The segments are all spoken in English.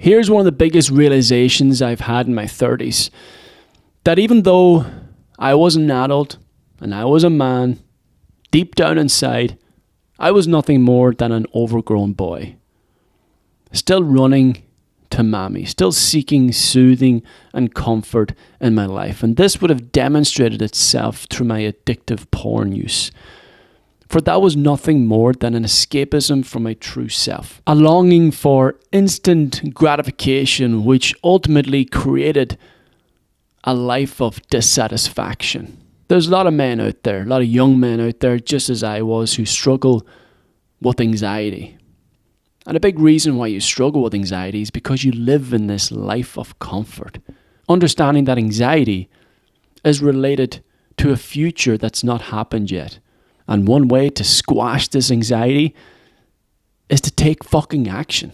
Here's one of the biggest realizations I've had in my 30s. That even though I was an adult and I was a man, deep down inside, I was nothing more than an overgrown boy. Still running to mommy, still seeking soothing and comfort in my life. And this would have demonstrated itself through my addictive porn use. For that was nothing more than an escapism from my true self. A longing for instant gratification, which ultimately created a life of dissatisfaction. There's a lot of men out there, a lot of young men out there, just as I was, who struggle with anxiety. And a big reason why you struggle with anxiety is because you live in this life of comfort. Understanding that anxiety is related to a future that's not happened yet. And one way to squash this anxiety is to take fucking action,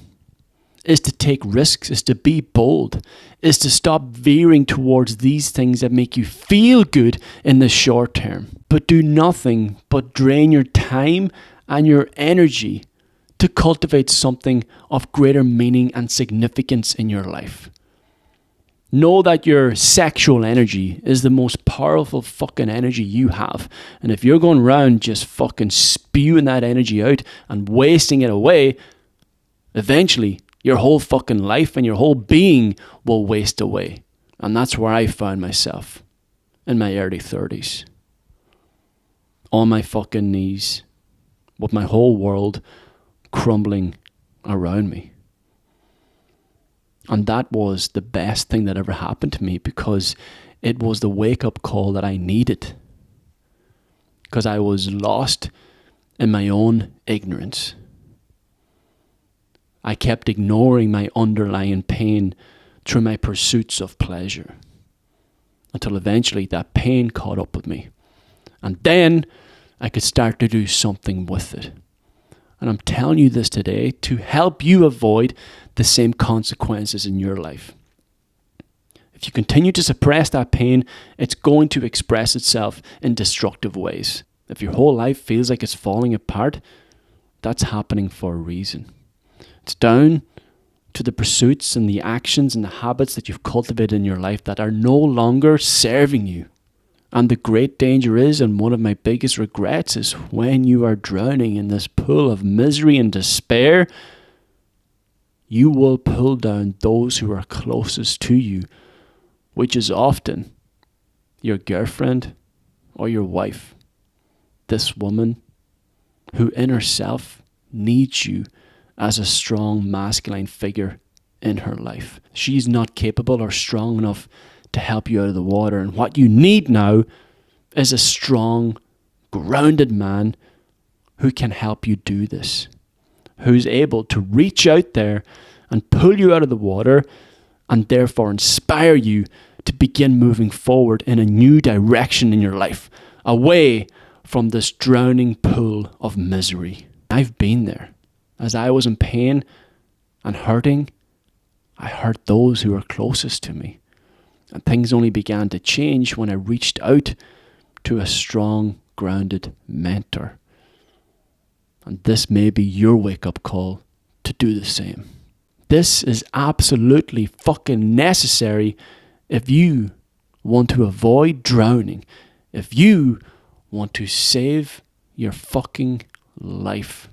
is to take risks, is to be bold, is to stop veering towards these things that make you feel good in the short term, but do nothing but drain your time and your energy to cultivate something of greater meaning and significance in your life. Know that your sexual energy is the most powerful fucking energy you have. And if you're going around just fucking spewing that energy out and wasting it away, eventually your whole fucking life and your whole being will waste away. And that's where I found myself in my early 30s. On my fucking knees, with my whole world crumbling around me. And that was the best thing that ever happened to me, because it was the wake-up call that I needed. Because I was lost in my own ignorance. I kept ignoring my underlying pain through my pursuits of pleasure. Until eventually that pain caught up with me. And then I could start to do something with it. And I'm telling you this today to help you avoid the same consequences in your life. If you continue to suppress that pain, it's going to express itself in destructive ways. If your whole life feels like it's falling apart, that's happening for a reason. It's down to the pursuits and the actions and the habits that you've cultivated in your life that are no longer serving you. And the great danger is, and one of my biggest regrets is, when you are drowning in this pool of misery and despair, you will pull down those who are closest to you, which is often your girlfriend or your wife. This woman who in herself needs you as a strong masculine figure in her life. She's not capable or strong enough to help you out of the water. And what you need now is a strong, grounded man who can help you do this. Who's able to reach out there and pull you out of the water and therefore inspire you to begin moving forward in a new direction in your life, away from this drowning pool of misery. I've been there. As I was in pain and hurting, I hurt those who were closest to me. And things only began to change when I reached out to a strong, grounded mentor. And this may be your wake-up call to do the same. This is absolutely fucking necessary if you want to avoid drowning, if you want to save your fucking life.